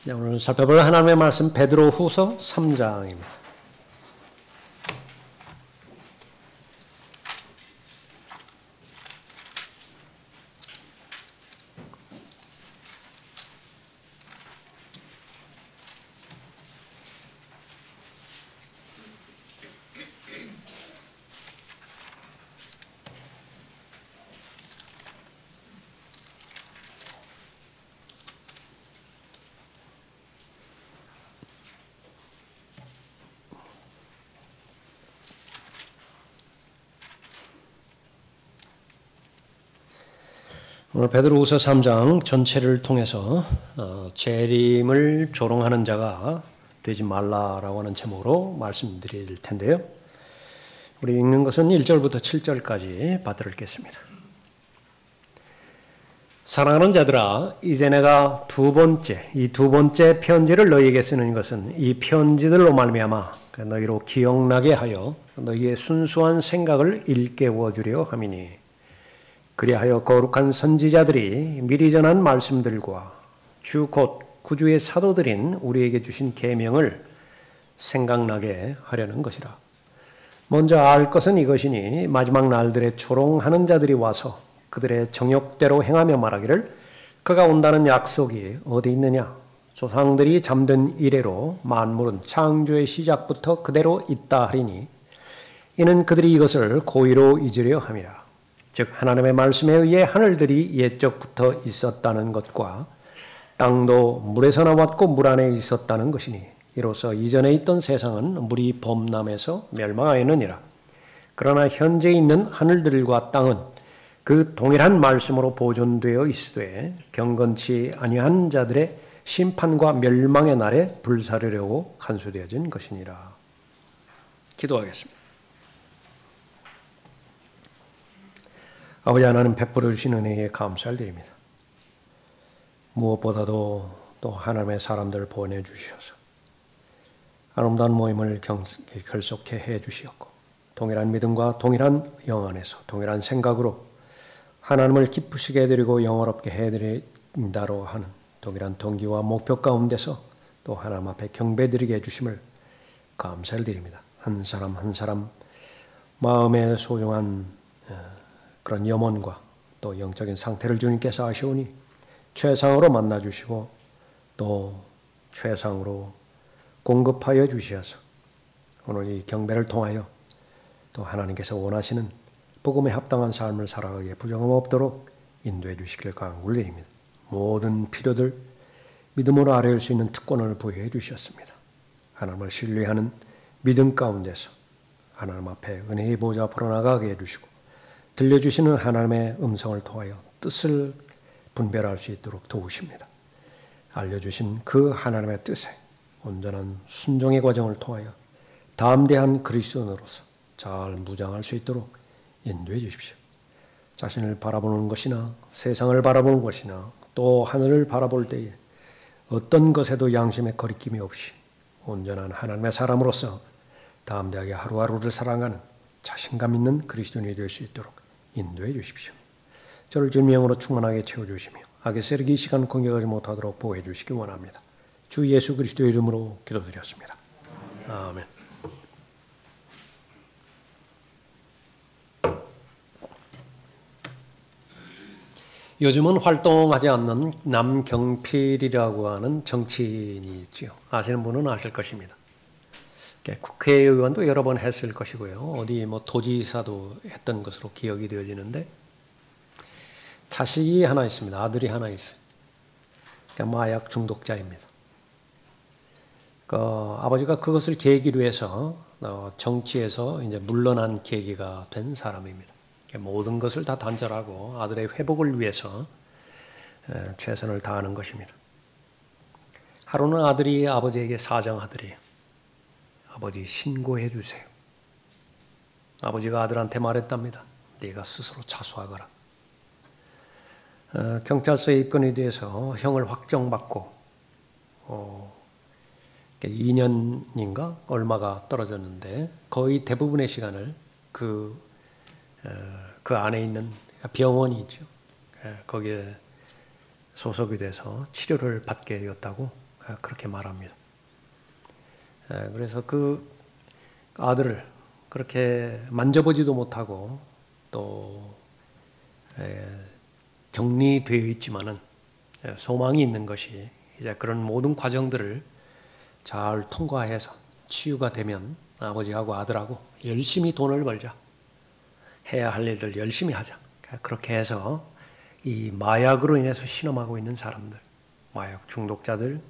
네, 오늘 살펴볼 하나님의 말씀 베드로후서 3장입니다. 오늘 베드로후서 3장 전체를 통해서 재림을 조롱하는 자가 되지 말라라고 하는 제목으로 말씀드릴 텐데요. 우리 읽는 것은 1절부터 7절까지 받들어 읽겠습니다. 사랑하는 자들아, 이제 내가 두 번째 편지를 너희에게 쓰는 것은 이 편지들로 말미암아 너희로 기억나게 하여 너희의 순수한 생각을 일깨워 주려 함이니, 그리하여 거룩한 선지자들이 미리 전한 말씀들과 주 곧 구주의 사도들인 우리에게 주신 계명을 생각나게 하려는 것이라. 먼저 알 것은 이것이니 마지막 날들에 조롱하는 자들이 와서 그들의 정욕대로 행하며 말하기를 그가 온다는 약속이 어디 있느냐. 조상들이 잠든 이래로 만물은 창조의 시작부터 그대로 있다 하리니, 이는 그들이 이것을 고의로 잊으려 함이라. 즉 하나님의 말씀에 의해 하늘들이 옛적부터 있었다는 것과 땅도 물에서 나왔고 물 안에 있었다는 것이니, 이로써 이전에 있던 세상은 물이 범람해서 멸망하였느니라. 그러나 현재 있는 하늘들과 땅은 그 동일한 말씀으로 보존되어 있으되 경건치 아니한 자들의 심판과 멸망의 날에 불사르려고 간수되어진 것이니라. 기도하겠습니다. 아버지 하나님, 베풀어 주신 은혜에 감사를 드립니다. 무엇보다도 또 하나님의 사람들을 보내주셔서 아름다운 모임을 결속해 해주시었고, 동일한 믿음과 동일한 영 안에서 동일한 생각으로 하나님을 기쁘시게 해드리고 영화롭게 해드린다로 하는 동일한 동기와 목표 가운데서 또 하나님 앞에 경배드리게 해주심을 감사를 드립니다. 한 사람 한 사람 마음에 소중한 그런 염원과 또 영적인 상태를 주님께서 아시오니 최상으로 만나주시고 또 최상으로 공급하여 주시어서 오늘 이 경배를 통하여 또 하나님께서 원하시는 복음에 합당한 삶을 살아가기에 부정함 없도록 인도해 주시길 간구를 드립니다. 모든 필요들 믿음으로 아뢰을 수 있는 특권을 부여해 주셨습니다. 하나님을 신뢰하는 믿음 가운데서 하나님 앞에 은혜의 보좌 앞으로 나가게 해주시고, 들려주시는 하나님의 음성을 통하여 뜻을 분별할 수 있도록 도우십니다. 알려주신 그 하나님의 뜻에 온전한 순종의 과정을 통하여 담대한 그리스도인으로서 잘 무장할 수 있도록 인도해 주십시오. 자신을 바라보는 것이나 세상을 바라보는 것이나 또 하늘을 바라볼 때에 어떤 것에도 양심의 거리낌이 없이 온전한 하나님의 사람으로서 담대하게 하루하루를 살아가는 자신감 있는 그리스도인이 될 수 있도록 인도해 주십시오. 저를 주님의 영으로 충만하게 채워주시며 악의 세력이 이 시간 공격하지 못하도록 보호해 주시기 원합니다. 주 예수 그리스도의 이름으로 기도드렸습니다. 아멘. 요즘은 활동하지 않는 남경필이라고 하는 정치인이 있죠. 아시는 분은 아실 것입니다. 국회의원도 여러 번 했을 것이고요. 어디 도지사도 했던 것으로 기억이 되어지는데, 자식이 하나 있습니다. 아들이 하나 있어요. 마약 중독자입니다. 아버지가 그것을 계기로 해서 정치에서 이제 물러난 계기가 된 사람입니다. 모든 것을 다 단절하고 아들의 회복을 위해서 최선을 다하는 것입니다. 하루는 아들이 아버지에게 사정하더래요. 아버지, 신고해 주세요. 아버지가 아들한테 말했답니다. 네가 스스로 자수하거라. 경찰서에 입건이 돼서 형을 확정받고 2년인가 얼마가 떨어졌는데 거의 대부분의 시간을 그 안에 있는 병원이 있죠. 거기에 소속이 돼서 치료를 받게 되었다고 그렇게 말합니다. 그래서 그 아들을 그렇게 만져보지도 못하고 또 격리되어 있지만은 소망이 있는 것이 이제 그런 모든 과정들을 잘 통과해서 치유가 되면 아버지하고 아들하고 열심히 돈을 벌자. 해야 할 일들 열심히 하자. 그렇게 해서 이 마약으로 인해서 신음하고 있는 사람들, 마약 중독자들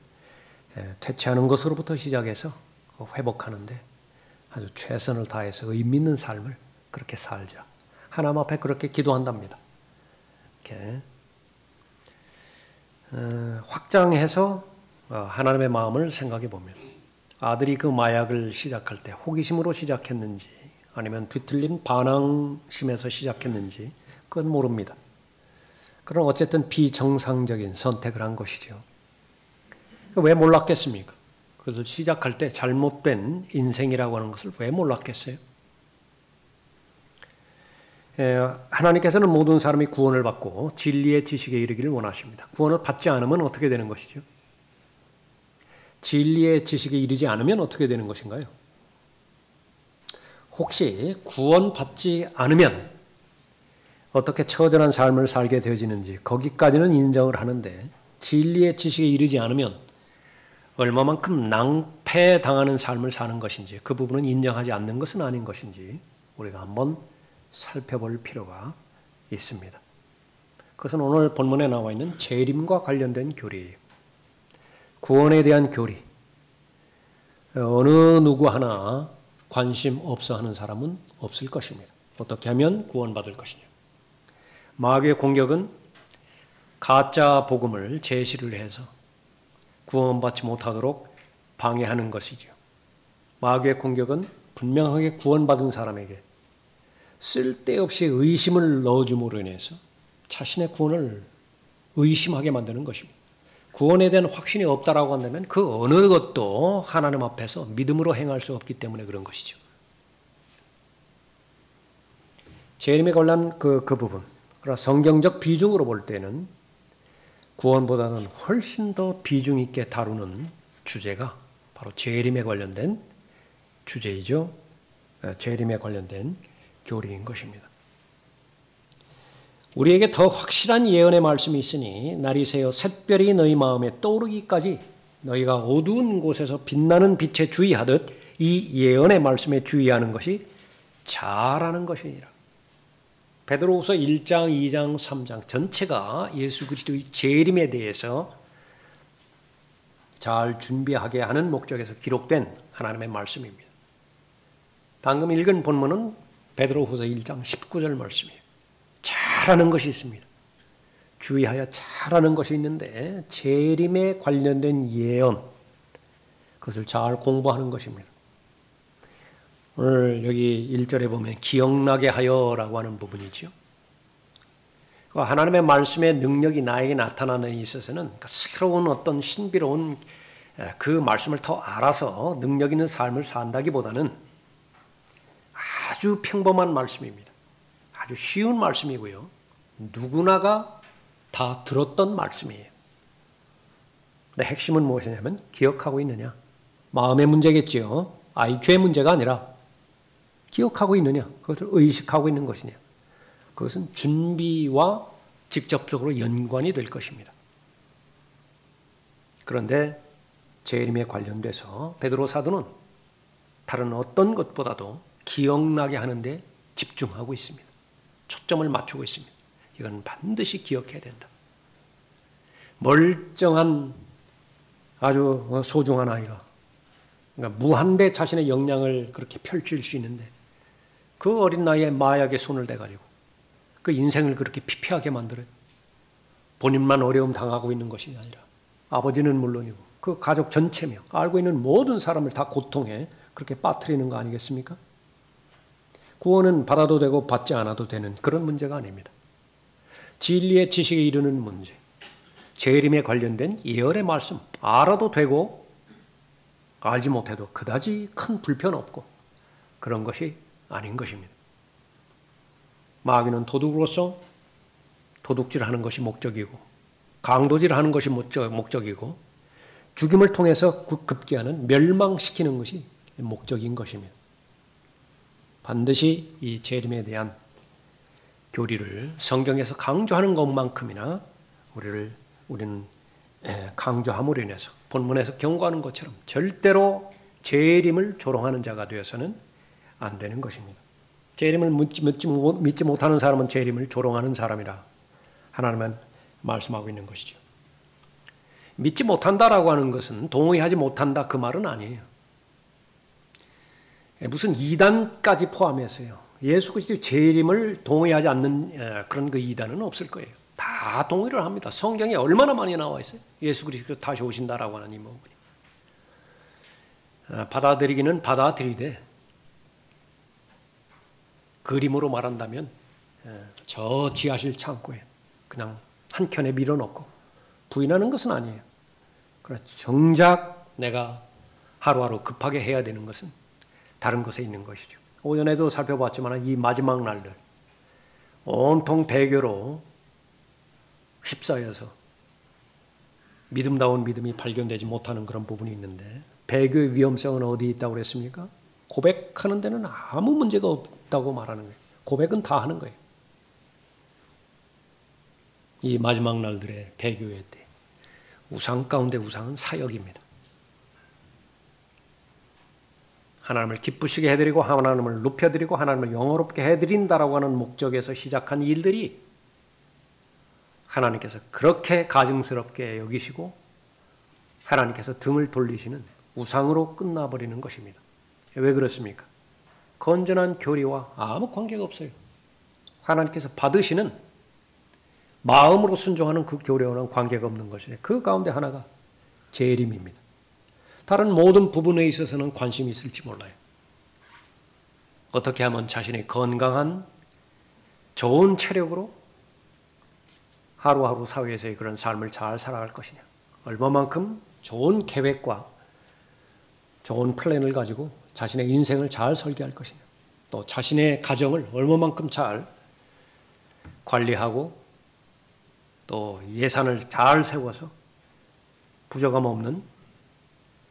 퇴치하는 것으로부터 시작해서 회복하는데 아주 최선을 다해서 의미 있는 삶을 그렇게 살자. 하나님 앞에 그렇게 기도한답니다. 이렇게 확장해서 하나님의 마음을 생각해 보면 아들이 그 마약을 시작할 때 호기심으로 시작했는지 아니면 뒤틀린 반항심에서 시작했는지 그건 모릅니다. 그럼 어쨌든 비정상적인 선택을 한 것이죠. 왜 몰랐겠습니까? 그것을 시작할 때 잘못된 인생이라고 하는 것을 왜 몰랐겠어요? 하나님께서는 모든 사람이 구원을 받고 진리의 지식에 이르기를 원하십니다. 구원을 받지 않으면 어떻게 되는 것이죠? 진리의 지식에 이르지 않으면 어떻게 되는 것인가요? 혹시 구원받지 않으면 어떻게 처절한 삶을 살게 되어지는지 거기까지는 인정을 하는데 진리의 지식에 이르지 않으면 얼마만큼 낭패당하는 삶을 사는 것인지 그 부분은 인정하지 않는 것은 아닌 것인지 우리가 한번 살펴볼 필요가 있습니다. 그것은 오늘 본문에 나와 있는 재림과 관련된 교리예요. 구원에 대한 교리. 어느 누구 하나 관심 없어 하는 사람은 없을 것입니다. 어떻게 하면 구원받을 것이냐. 마귀의 공격은 가짜 복음을 제시를 해서 구원받지 못하도록 방해하는 것이죠. 마귀의 공격은 분명하게 구원받은 사람에게 쓸데없이 의심을 넣어줌으로 인해서 자신의 구원을 의심하게 만드는 것입니다. 구원에 대한 확신이 없다라고 한다면 그 어느 것도 하나님 앞에서 믿음으로 행할 수 없기 때문에 그런 것이죠. 재림에 관한 그 부분. 그러나 성경적 비중으로 볼 때는 구원보다는 훨씬 더 비중 있게 다루는 주제가 바로 재림에 관련된 주제이죠. 재림에 관련된 교리인 것입니다. 우리에게 더 확실한 예언의 말씀이 있으니 날이 새어 샛별이 너희 마음에 떠오르기까지 너희가 어두운 곳에서 빛나는 빛에 주의하듯 이 예언의 말씀에 주의하는 것이 잘하는 것이니라. 베드로후서 1장, 2장, 3장 전체가 예수 그리스도의 재림에 대해서 잘 준비하게 하는 목적에서 기록된 하나님의 말씀입니다. 방금 읽은 본문은 베드로후서 1장 19절 말씀이에요. 잘하는 것이 있습니다. 주의하여 잘하는 것이 있는데 재림에 관련된 예언, 그것을 잘 공부하는 것입니다. 오늘 여기 1절에 보면 기억나게 하여라고 하는 부분이죠. 하나님의 말씀의 능력이 나에게 나타나는 데 있어서는 새로운 어떤 신비로운 그 말씀을 더 알아서 능력 있는 삶을 산다기보다는 아주 평범한 말씀입니다. 아주 쉬운 말씀이고요. 누구나가 다 들었던 말씀이에요. 근데 핵심은 무엇이냐면 기억하고 있느냐. 마음의 문제겠지요. IQ의 문제가 아니라 기억하고 있느냐. 그것을 의식하고 있는 것이냐. 그것은 준비와 직접적으로 연관이 될 것입니다. 그런데 재림에 관련돼서 베드로 사도는 다른 어떤 것보다도 기억나게 하는데 집중하고 있습니다. 초점을 맞추고 있습니다. 이건 반드시 기억해야 된다. 멀쩡한 아주 소중한 아이가 그러니까 무한대 자신의 역량을 그렇게 펼칠 수 있는데 그 어린 나이에 마약에 손을 대가지고 그 인생을 그렇게 피폐하게 만들어요. 본인만 어려움 당하고 있는 것이 아니라 아버지는 물론이고 그 가족 전체며 알고 있는 모든 사람을 다 고통에 그렇게 빠뜨리는 거 아니겠습니까? 구원은 받아도 되고 받지 않아도 되는 그런 문제가 아닙니다. 진리의 지식에 이르는 문제, 재림에 관련된 예언의 말씀 알아도 되고 알지 못해도 그다지 큰 불편 없고 그런 것이 아닌 것입니다. 마귀는 도둑으로서 도둑질하는 것이 목적이고 강도질하는 것이 목적이고 죽임을 통해서 급기야는 멸망시키는 것이 목적인 것입니다. 반드시 이 재림에 대한 교리를 성경에서 강조하는 것만큼이나 우리는 강조함으로 인해서 본문에서 경고하는 것처럼 절대로 재림을 조롱하는 자가 되어서는 안 되는 것입니다. 재림을 믿지 못하는 사람은 재림을 조롱하는 사람이라 하나님은 말씀하고 있는 것이죠. 믿지 못한다라고 하는 것은 동의하지 못한다 그 말은 아니에요. 무슨 이단까지 포함해서요. 예수 그리스도의 재림을 동의하지 않는 그런 그 이단은 없을 거예요. 다 동의를 합니다. 성경에 얼마나 많이 나와 있어요. 예수 그리스도 다시 오신다라고 하는 이 부분이. 받아들이기는 받아들이되 그림으로 말한다면 저 지하실 창고에 그냥 한켠에 밀어넣고 부인하는 것은 아니에요. 그러나 정작 내가 하루하루 급하게 해야 되는 것은 다른 것에 있는 것이죠. 오전에도 살펴봤지만 이 마지막 날들 온통 배교로 휩싸여서 믿음다운 믿음이 발견되지 못하는 그런 부분이 있는데 배교의 위험성은 어디 있다고 그랬습니까? 고백하는 데는 아무 문제가 없다고 말하는 거예요. 고백은 다 하는 거예요. 이 마지막 날들의 배교회 때 우상 가운데 우상은 사역입니다. 하나님을 기쁘시게 해드리고 하나님을 높여드리고 하나님을 영화롭게 해드린다라고 하는 목적에서 시작한 일들이 하나님께서 그렇게 가증스럽게 여기시고 하나님께서 등을 돌리시는 우상으로 끝나버리는 것입니다. 왜 그렇습니까? 건전한 교리와 아무 관계가 없어요. 하나님께서 받으시는 마음으로 순종하는 그 교리와는 관계가 없는 것이에요. 그 가운데 하나가 재림입니다. 다른 모든 부분에 있어서는 관심이 있을지 몰라요. 어떻게 하면 자신의 건강한 좋은 체력으로 하루하루 사회에서의 그런 삶을 잘 살아갈 것이냐. 얼마만큼 좋은 계획과 좋은 플랜을 가지고 자신의 인생을 잘 설계할 것이냐. 또 자신의 가정을 얼마만큼 잘 관리하고 또 예산을 잘 세워서 부족함 없는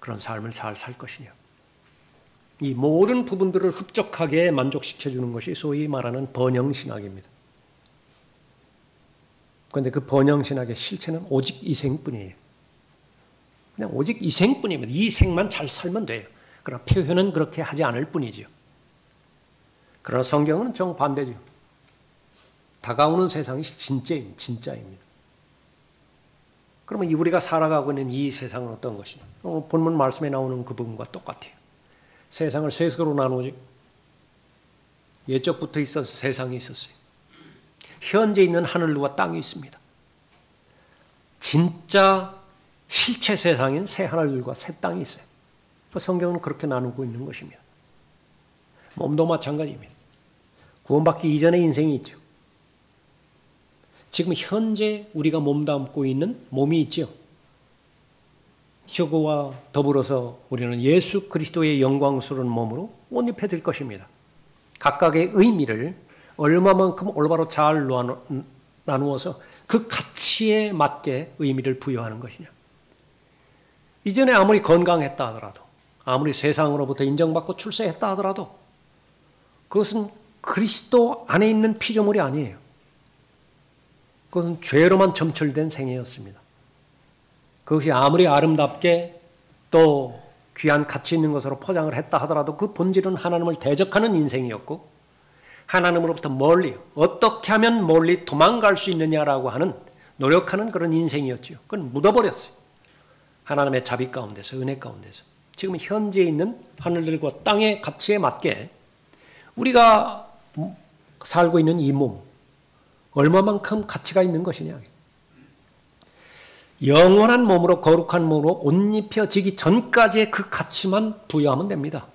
그런 삶을 잘 살 것이냐. 이 모든 부분들을 흡족하게 만족시켜주는 것이 소위 말하는 번영신학입니다. 그런데 그 번영신학의 실체는 오직 이 생뿐이에요. 그냥 오직 이 생뿐입니다. 이 생만 잘 살면 돼요. 그러나 표현은 그렇게 하지 않을 뿐이죠. 그러나 성경은 정반대죠. 다가오는 세상이 진짜입니다. 그러면 우리가 살아가고 있는 이 세상은 어떤 것이냐? 본문 말씀에 나오는 그 부분과 똑같아요. 세상을 세속으로 나누지. 예적부터 있어서 세상이 있었어요. 현재 있는 하늘과 땅이 있습니다. 진짜 실체 세상인 새 하늘과 새 땅이 있어요. 성경은 그렇게 나누고 있는 것입니다. 몸도 마찬가지입니다. 구원받기 이전의 인생이 있죠. 지금 현재 우리가 몸담고 있는 몸이 있죠. 저거와 더불어서 우리는 예수 그리스도의 영광스러운 몸으로 옷 입혀질 것입니다. 각각의 의미를 얼마만큼 올바로 잘 나누어서 그 가치에 맞게 의미를 부여하는 것이냐. 이전에 아무리 건강했다 하더라도 아무리 세상으로부터 인정받고 출세했다 하더라도 그것은 그리스도 안에 있는 피조물이 아니에요. 그것은 죄로만 점철된 생애였습니다. 그것이 아무리 아름답게 또 귀한 가치 있는 것으로 포장을 했다 하더라도 그 본질은 하나님을 대적하는 인생이었고 하나님으로부터 멀리 어떻게 하면 멀리 도망갈 수 있느냐라고 하는 노력하는 그런 인생이었죠. 그건 묻어버렸어요. 하나님의 자비 가운데서 은혜 가운데서 지금 현재 있는 하늘들과 땅의 가치에 맞게 우리가 살고 있는 이 몸 얼마만큼 가치가 있는 것이냐. 영원한 몸으로 거룩한 몸으로 옷 입혀지기 전까지의 그 가치만 부여하면 됩니다.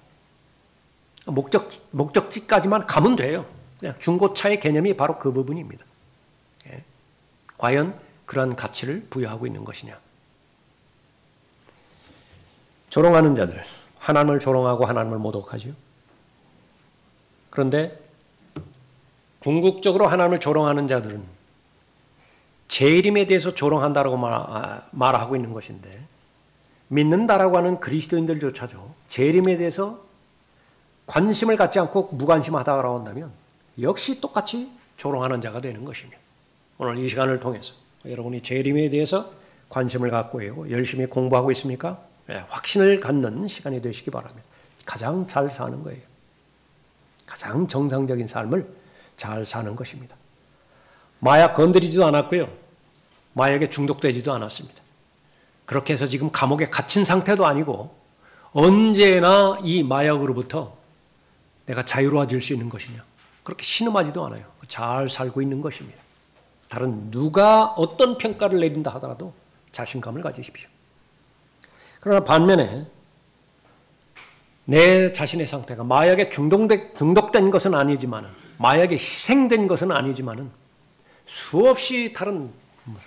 목적지까지만 가면 돼요. 그냥 중고차의 개념이 바로 그 부분입니다. 과연 그러한 가치를 부여하고 있는 것이냐. 조롱하는 자들, 하나님을 조롱하고 하나님을 모독하죠. 그런데 궁극적으로 하나님을 조롱하는 자들은 재림에 대해서 조롱한다고 말하고 있는 것인데 믿는다라고 하는 그리스도인들조차도 재림에 대해서 관심을 갖지 않고 무관심하다고 한다면 역시 똑같이 조롱하는 자가 되는 것입니다. 오늘 이 시간을 통해서 여러분이 재림에 대해서 관심을 갖고 열심히 공부하고 있습니까? 확신을 갖는 시간이 되시기 바랍니다. 가장 잘 사는 거예요. 가장 정상적인 삶을 잘 사는 것입니다. 마약 건드리지도 않았고요. 마약에 중독되지도 않았습니다. 그렇게 해서 지금 감옥에 갇힌 상태도 아니고 언제나 이 마약으로부터 내가 자유로워질 수 있는 것이냐. 그렇게 신음하지도 않아요. 잘 살고 있는 것입니다. 다른 누가 어떤 평가를 내린다 하더라도 자신감을 가지십시오. 그러나 반면에 내 자신의 상태가 마약에 중독된 것은 아니지만, 마약에 희생된 것은 아니지만 수없이 다른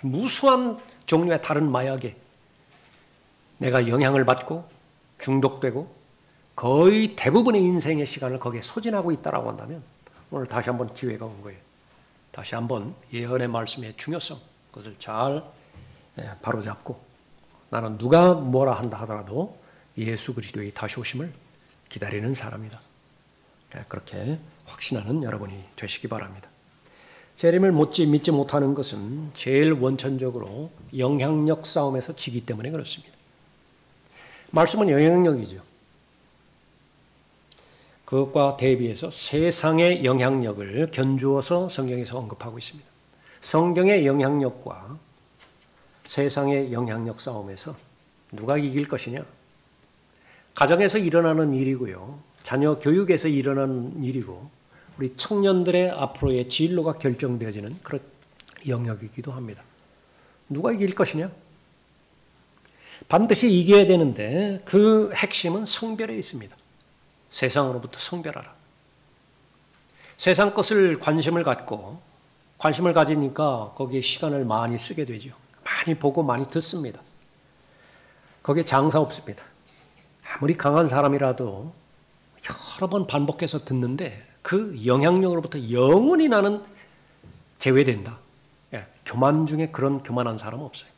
무수한 종류의 다른 마약에 내가 영향을 받고 중독되고 거의 대부분의 인생의 시간을 거기에 소진하고 있다고 한다면 오늘 다시 한번 기회가 온 거예요. 다시 한번 예언의 말씀의 중요성, 그것을 잘 바로잡고 나는 누가 뭐라 한다 하더라도 예수 그리스도의 다시 오심을 기다리는 사람이다. 그렇게 확신하는 여러분이 되시기 바랍니다. 재림을 믿지 못하는 것은 제일 원천적으로 영향력 싸움에서 지기 때문에 그렇습니다. 말씀은 영향력이죠. 그것과 대비해서 세상의 영향력을 견주어서 성경에서 언급하고 있습니다. 성경의 영향력과 세상의 영향력 싸움에서 누가 이길 것이냐? 가정에서 일어나는 일이고요. 자녀 교육에서 일어나는 일이고 우리 청년들의 앞으로의 진로가 결정되어지는 그런 영역이기도 합니다. 누가 이길 것이냐? 반드시 이겨야 되는데 그 핵심은 성별에 있습니다. 세상으로부터 성별하라. 세상 것을 관심을 갖고 관심을 가지니까 거기에 시간을 많이 쓰게 되죠. 많이 보고 많이 듣습니다. 거기에 장사 없습니다. 아무리 강한 사람이라도 여러 번 반복해서 듣는데 그 영향력으로부터 영원히 나는 제외된다. 교만 중에 그런 교만한 사람은 없어요.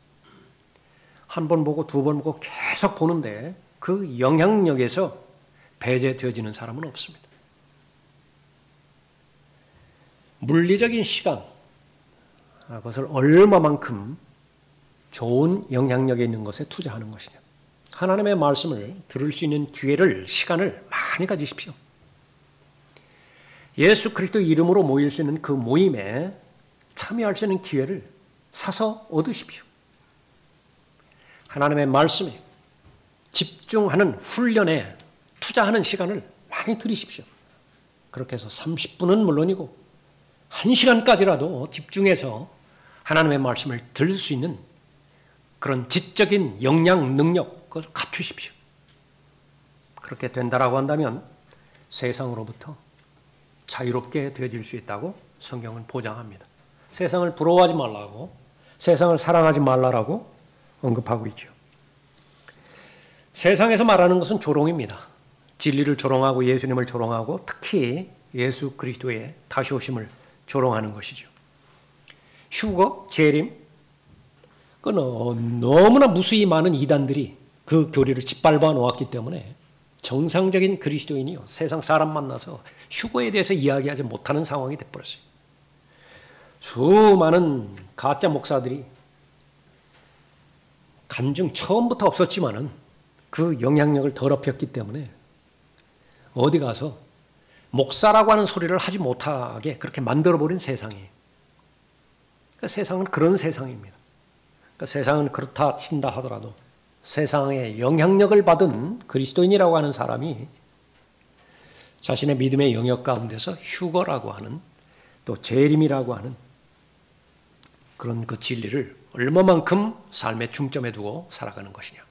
한 번 보고 두 번 보고 계속 보는데 그 영향력에서 배제되어지는 사람은 없습니다. 물리적인 시간, 그것을 얼마만큼 좋은 영향력에 있는 것에 투자하는 것이냐. 하나님의 말씀을 들을 수 있는 기회를, 시간을 많이 가지십시오. 예수 그리스도 이름으로 모일 수 있는 그 모임에 참여할 수 있는 기회를 사서 얻으십시오. 하나님의 말씀에 집중하는 훈련에 투자하는 시간을 많이 들이십시오. 그렇게 해서 30분은 물론이고 1시간까지라도 집중해서 하나님의 말씀을 들을 수 있는 그런 지적인 역량, 능력, 그것을 갖추십시오. 그렇게 된다라고 한다면 세상으로부터 자유롭게 되어질 수 있다고 성경은 보장합니다. 세상을 부러워하지 말라고, 세상을 사랑하지 말라라고 언급하고 있죠. 세상에서 말하는 것은 조롱입니다. 진리를 조롱하고 예수님을 조롱하고 특히 예수 그리스도의 다시 오심을 조롱하는 것이죠. 휴거, 재림, 너무나 무수히 많은 이단들이 그 교리를 짓밟아 놓았기 때문에 정상적인 그리스도인이요, 세상 사람 만나서 휴거에 대해서 이야기하지 못하는 상황이 되어버렸어요. 수많은 가짜 목사들이 간증 처음부터 없었지만은 그 영향력을 더럽혔기 때문에 어디 가서 목사라고 하는 소리를 하지 못하게 그렇게 만들어버린 세상이에요. 그러니까 세상은 그런 세상입니다. 그러니까 세상은 그렇다 친다 하더라도 세상에 영향력을 받은 그리스도인이라고 하는 사람이 자신의 믿음의 영역 가운데서 휴거라고 하는 또 재림이라고 하는 그런 그 진리를 얼마만큼 삶의 중점에 두고 살아가는 것이냐.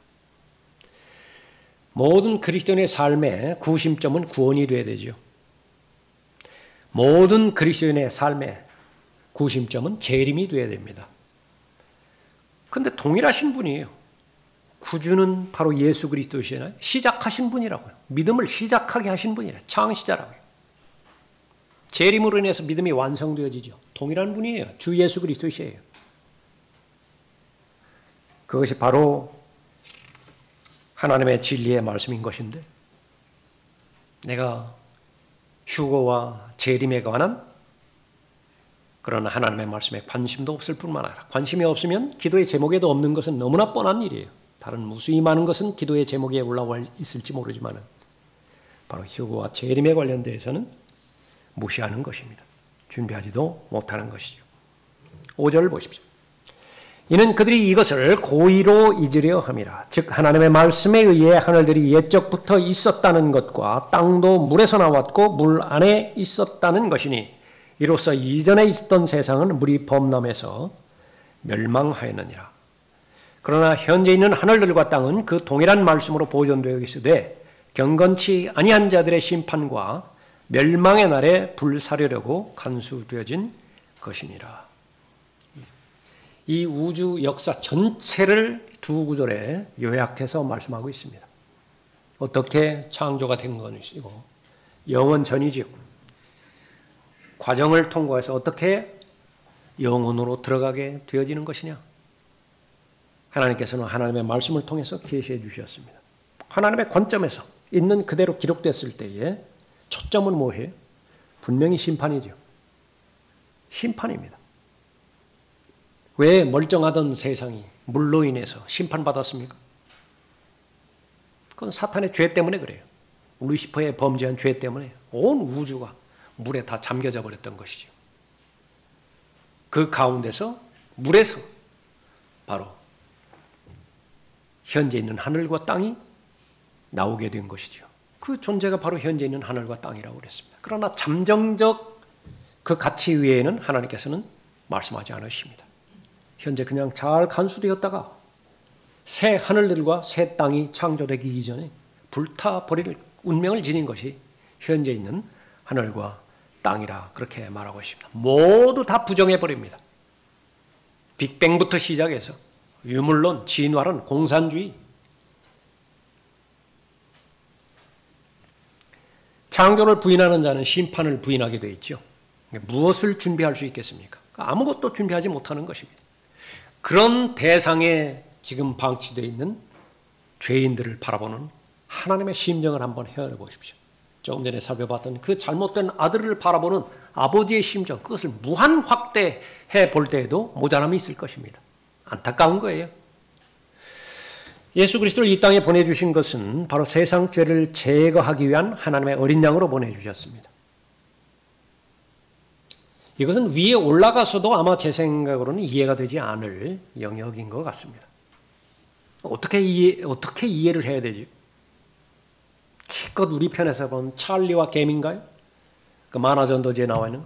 모든 그리스도인의 삶의 구심점은 구원이 되어야 되죠. 모든 그리스도인의 삶의 구심점은 재림이 되어야 됩니다. 그런데 동일하신 분이에요. 구주는 바로 예수 그리스도시잖아요. 시작하신 분이라고요. 믿음을 시작하게 하신 분이라 창시자라고요. 재림으로 인해서 믿음이 완성되어지죠. 동일한 분이에요. 주 예수 그리스도시예요. 그것이 바로 하나님의 진리의 말씀인 것인데 내가 휴거와 재림에 관한 그런 하나님의 말씀에 관심도 없을 뿐만 아니라 관심이 없으면 기도의 제목에도 없는 것은 너무나 뻔한 일이에요. 다른 무수히 많은 것은 기도의 제목에 올라와 있을지 모르지만 바로 휴거와 재림에 관련돼서는 무시하는 것입니다. 준비하지도 못하는 것이죠. 5절 보십시오. 이는 그들이 이것을 고의로 잊으려 함이라. 즉 하나님의 말씀에 의해 하늘들이 옛적부터 있었다는 것과 땅도 물에서 나왔고 물 안에 있었다는 것이니 이로써 이전에 있었던 세상은 물이 범람해서 멸망하였느니라. 그러나 현재 있는 하늘들과 땅은 그 동일한 말씀으로 보존되어 있으되 경건치 아니한 자들의 심판과 멸망의 날에 불사르려고 간수되어진 것이니라. 이 우주 역사 전체를 두 구절에 요약해서 말씀하고 있습니다. 어떻게 창조가 된 것이고 영원 전이지요. 과정을 통과해서 어떻게 영혼으로 들어가게 되어지는 것이냐. 하나님께서는 하나님의 말씀을 통해서 계시해 주셨습니다. 하나님의 관점에서 있는 그대로 기록됐을 때에 초점은 뭐예요? 분명히 심판이죠. 심판입니다. 왜 멀쩡하던 세상이 물로 인해서 심판받았습니까? 그건 사탄의 죄 때문에 그래요. 루시퍼의 범죄한 죄 때문에 온 우주가 물에 다 잠겨져 버렸던 것이죠. 그 가운데서 물에서 바로 현재 있는 하늘과 땅이 나오게 된 것이죠. 그 존재가 바로 현재 있는 하늘과 땅이라고 그랬습니다. 그러나 잠정적 그 가치 위에는 하나님께서는 말씀하지 않으십니다. 현재 그냥 잘 간수되었다가 새 하늘들과 새 땅이 창조되기 이전에 불타버릴 운명을 지닌 것이 현재 있는 하늘과 땅이라 그렇게 말하고 있습니다. 모두 다 부정해버립니다. 빅뱅부터 시작해서 유물론, 진화론, 공산주의, 창조를 부인하는 자는 심판을 부인하게 되어 있죠. 무엇을 준비할 수 있겠습니까? 아무것도 준비하지 못하는 것입니다. 그런 대상에 지금 방치되어 있는 죄인들을 바라보는 하나님의 심정을 한번 헤아려 보십시오. 조금 전에 살펴봤던 그 잘못된 아들을 바라보는 아버지의 심정, 그것을 무한 확대해 볼 때에도 모자람이 있을 것입니다. 안타까운 거예요. 예수 그리스도를 이 땅에 보내주신 것은 바로 세상 죄를 제거하기 위한 하나님의 어린 양으로 보내주셨습니다. 이것은 위에 올라가서도 아마 제 생각으로는 이해가 되지 않을 영역인 것 같습니다. 어떻게 이해를 해야 되지? 기껏 우리 편에서 본 찰리와 개미인가요? 그 만화전도지에 나와 있는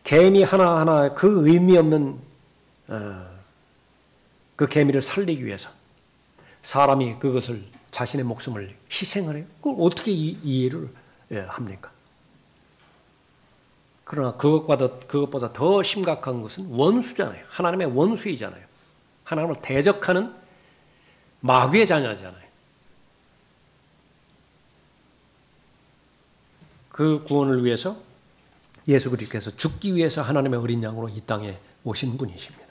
개미 하나하나 그 의미 없는 그 개미를 살리기 위해서 사람이 그것을 자신의 목숨을 희생을 해요. 그걸 어떻게 이해를 합니까? 그러나 그것보다 더 심각한 것은 원수잖아요. 하나님의 원수이잖아요. 하나님을 대적하는 마귀의 자녀잖아요. 그 구원을 위해서 예수 그리스도께서 죽기 위해서 하나님의 어린 양으로 이 땅에 오신 분이십니다.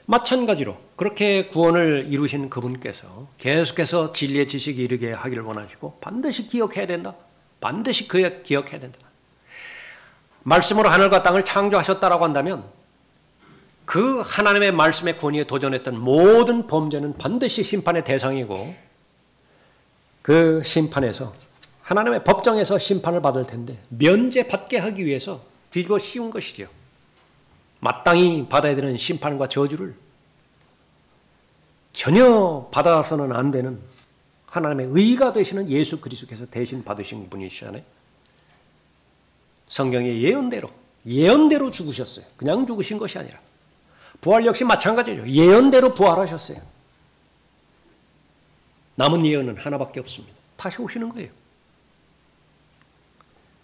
마찬가지로 그렇게 구원을 이루신 그분께서 계속해서 진리의 지식이 이르게 하기를 원하시고 반드시 기억해야 된다. 반드시 기억해야 된다. 말씀으로 하늘과 땅을 창조하셨다라고 한다면 그 하나님의 말씀의 권위에 도전했던 모든 범죄는 반드시 심판의 대상이고 그 심판에서 하나님의 법정에서 심판을 받을 텐데 면제받게 하기 위해서 뒤집어 씌운 것이죠. 마땅히 받아야 되는 심판과 저주를 전혀 받아서는 안 되는 하나님의 의가 되시는 예수 그리스도께서 대신 받으신 분이시잖아요. 성경의 예언대로 죽으셨어요. 그냥 죽으신 것이 아니라 부활 역시 마찬가지죠. 예언대로 부활하셨어요. 남은 예언은 하나밖에 없습니다. 다시 오시는 거예요.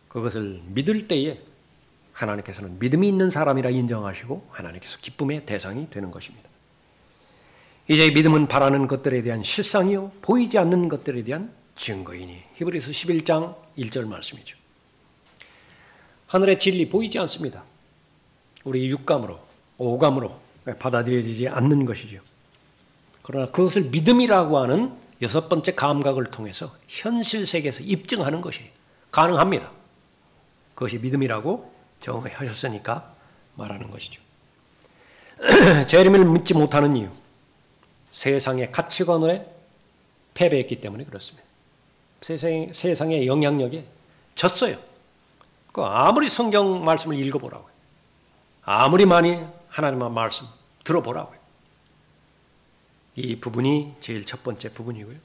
그것을 믿을 때에 하나님께서는 믿음이 있는 사람이라 인정하시고 하나님께서 기쁨의 대상이 되는 것입니다. 이제 믿음은 바라는 것들에 대한 실상이요 보이지 않는 것들에 대한 증거이니 히브리서 11장 1절 말씀이죠. 하늘의 진리 보이지 않습니다. 우리 육감으로 오감으로 받아들여지지 않는 것이죠. 그러나 그것을 믿음이라고 하는 여섯 번째 감각을 통해서 현실 세계에서 입증하는 것이 가능합니다. 그것이 믿음이라고 정의하셨으니까 말하는 것이죠. 재림을 믿지 못하는 이유, 세상의 가치관에 패배했기 때문에 그렇습니다. 세상의 영향력에 졌어요. 아무리 성경 말씀을 읽어보라고요. 아무리 많이 하나님의 말씀 들어보라고요. 이 부분이 제일 첫 번째 부분이고요.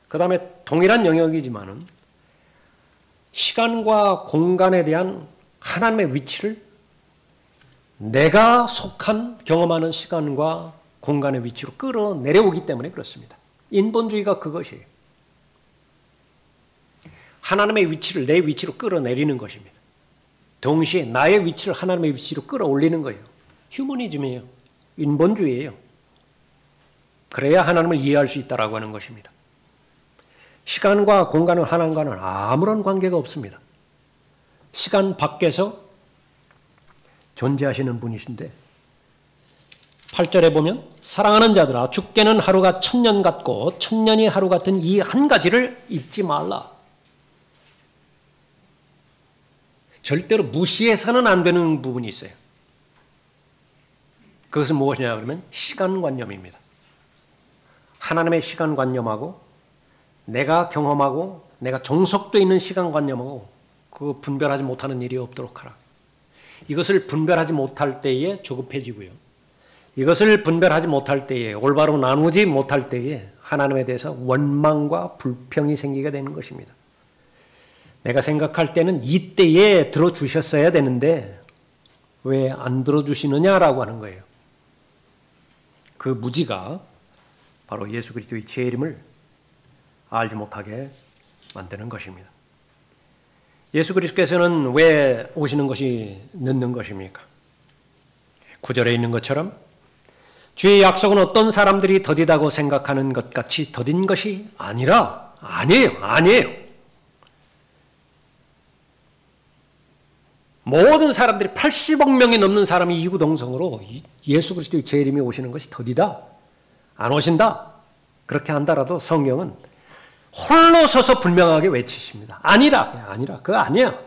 그 다음에 동일한 영역이지만은 시간과 공간에 대한 하나님의 위치를 내가 속한 경험하는 시간과 공간의 위치로 끌어내려오기 때문에 그렇습니다. 인본주의가 그것이에요. 하나님의 위치를 내 위치로 끌어내리는 것입니다. 동시에 나의 위치를 하나님의 위치로 끌어올리는 거예요. 휴머니즘이에요. 인본주의예요. 그래야 하나님을 이해할 수 있다라고 하는 것입니다. 시간과 공간은 하나님과는 아무런 관계가 없습니다. 시간 밖에서 존재하시는 분이신데 8절에 보면 사랑하는 자들아 주께는 하루가 1000년 같고 1000년이 하루 같은 이 한 가지를 잊지 말라. 절대로 무시해서는 안 되는 부분이 있어요. 그것은 무엇이냐 그러면 시간관념입니다. 하나님의 시간관념하고 내가 경험하고 내가 종속되어 있는 시간관념하고 그거 분별하지 못하는 일이 없도록 하라. 이것을 분별하지 못할 때에 조급해지고요. 이것을 분별하지 못할 때에 올바로 나누지 못할 때에 하나님에 대해서 원망과 불평이 생기게 되는 것입니다. 내가 생각할 때는 이때에 들어주셨어야 되는데 왜 안 들어주시느냐라고 하는 거예요. 그 무지가 바로 예수 그리스도의 재림을 알지 못하게 만드는 것입니다. 예수 그리스도께서는 왜 오시는 것이 늦는 것입니까? 9절에 있는 것처럼 주의 약속은 어떤 사람들이 더디다고 생각하는 것 같이 더딘 것이 아니라 아니에요. 모든 사람들이 80억 명이 넘는 사람이 이구동성으로 예수 그리스도의 재림이 오시는 것이 더디다. 안 오신다. 그렇게 한다라도 성경은 홀로 서서 분명하게 외치십니다. 아니라. 그거 아니야.